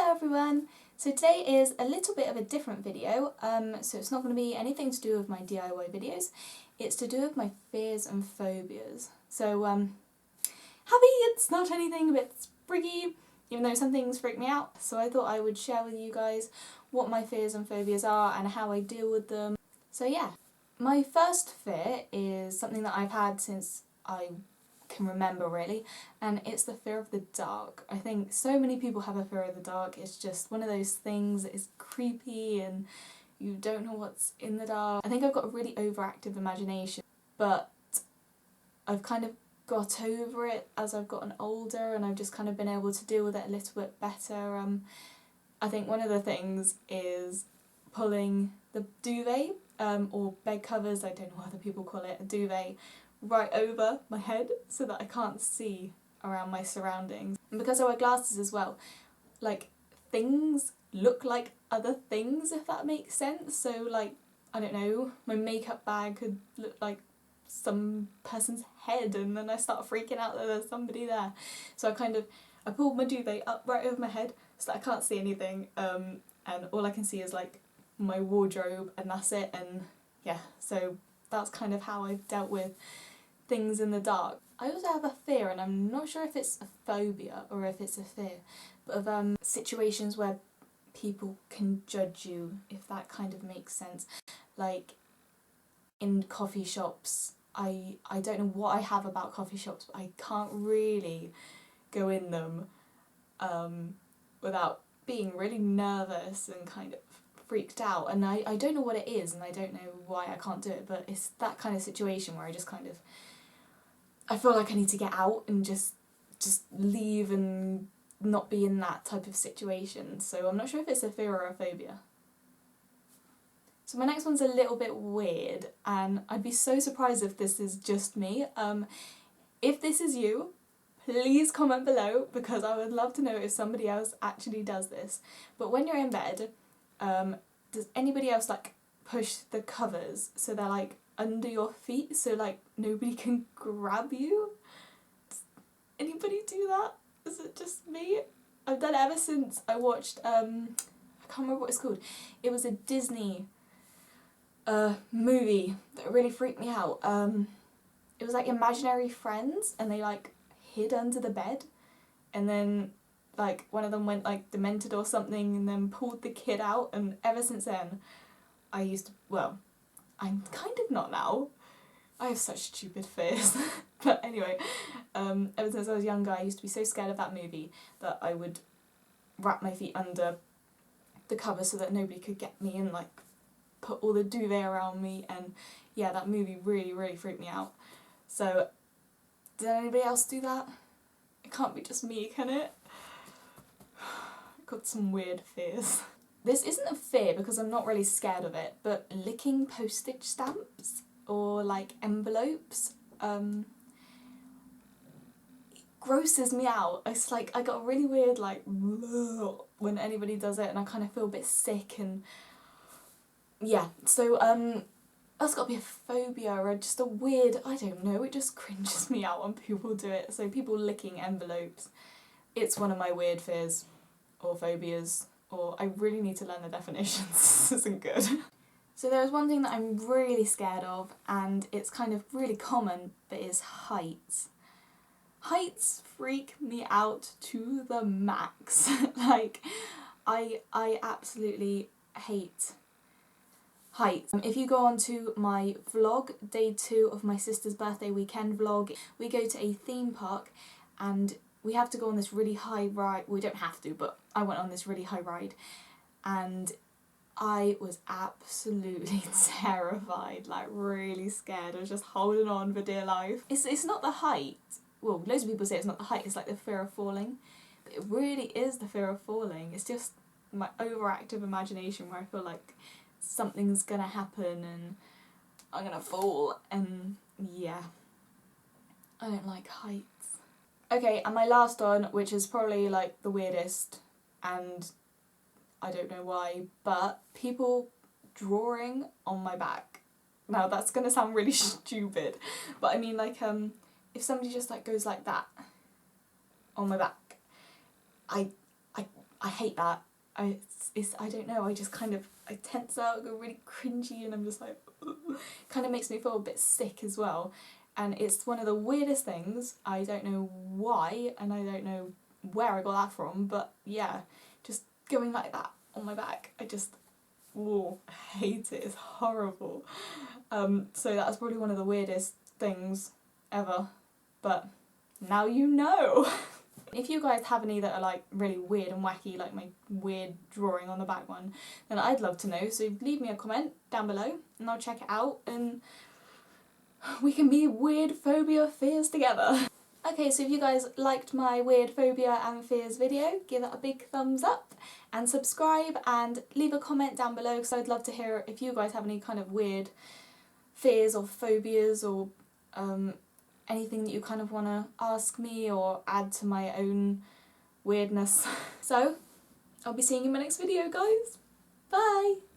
Hello everyone! So today is a little bit of a different video, so it's not going to be anything to do with my DIY videos, it's to do with my fears and phobias. So happy it's not anything a bit spooky, even though some things freak me out, so I thought I would share with you guys what my fears and phobias are and how I deal with them. So yeah, my first fear is something that I've had since I can remember really, and it's the fear of the dark. I think so many people have a fear of the dark. It's just one of those things that is creepy and you don't know what's in the dark. I think I've got a really overactive imagination, but I've kind of got over it as I've gotten older and I've just kind of been able to deal with it a little bit better. I think one of the things is pulling the duvet, or bed covers, I don't know what other people call it, a duvet, right over my head so that I can't see around my surroundings. And because I wear glasses as well, like, things look like other things, if that makes sense. So like, I don't know, my makeup bag could look like some person's head and then I start freaking out that there's somebody there. So I pulled my duvet up right over my head so that I can't see anything, and all I can see is like my wardrobe and that's it. And yeah, so that's kind of how I've dealt with things in the dark. I also have a fear, and I'm not sure if it's a phobia or if it's a fear, but of situations where people can judge you, if that kind of makes sense. Like in coffee shops, I don't know what I have about coffee shops, but I can't really go in them without being really nervous and kind of freaked out, and I don't know what it is and I don't know why I can't do it, but it's that kind of situation where I just kind of, I feel like I need to get out and just leave and not be in that type of situation. So I'm not sure if it's a fear or a phobia. So my next one's a little bit weird, and I'd be so surprised if this is just me. If this is you, please comment below because I would love to know if somebody else actually does this. But when you're in bed, does anybody else like push the covers so they're like under your feet so like nobody can grab you? Does anybody do that? Is it just me? I've done it ever since I watched, I can't remember what it's called. It was a Disney movie that really freaked me out. It was like imaginary friends and they like hid under the bed, and then like one of them went like demented or something and then pulled the kid out, and ever since then I used to, well, I'm kind of not now. I have such stupid fears. But anyway, ever since I was younger I used to be so scared of that movie that I would wrap my feet under the cover so that nobody could get me and like put all the duvet around me, and yeah, that movie really freaked me out. So did anybody else do that? It can't be just me, can it? I've got some weird fears. This isn't a fear because I'm not really scared of it, but licking postage stamps or like envelopes, it grosses me out. It's like I got a really weird like when anybody does it, and I kind of feel a bit sick, and yeah, so that's got to be a phobia or just a weird, I don't know, it just cringes me out when people do it. So people licking envelopes, it's one of my weird fears or phobias, or I really need to learn the definitions. This isn't good. So there's one thing that I'm really scared of, and it's kind of really common, but is heights. Heights freak me out to the max. Like, I absolutely hate heights. If you go on to my vlog, day 2 of my sister's birthday weekend vlog, we go to a theme park and we have to go on this really high ride. We don't have to, but I went on this really high ride and I was absolutely terrified, like really scared. I was just holding on for dear life. It's not the height. Well, loads of people say it's not the height, it's like the fear of falling. But it really is the fear of falling. It's just my overactive imagination where I feel like something's gonna happen and I'm gonna fall, and yeah, I don't like heights. Okay, and my last one, which is probably like the weirdest, and I don't know why, but people drawing on my back. Now that's gonna sound really stupid, but I mean like if somebody just like goes like that on my back, I I hate that. I don't know, I just kind of, I tense out, I go really cringy, and I'm just like, kind of makes me feel a bit sick as well. And it's one of the weirdest things. I don't know why, and I don't know where I got that from, but yeah, just going like that on my back, I just, oh, I hate it, it's horrible. So that's probably one of the weirdest things ever, but now you know. If you guys have any that are like really weird and wacky, like my weird drawing on the back one, then I'd love to know, so leave me a comment down below and I'll check it out and we can be weird phobia fears together. Okay, so if you guys liked my weird phobia and fears video, give it a big thumbs up and subscribe and leave a comment down below, because I'd love to hear if you guys have any kind of weird fears or phobias or anything that you kind of want to ask me or add to my own weirdness. So, I'll be seeing you in my next video, guys. Bye!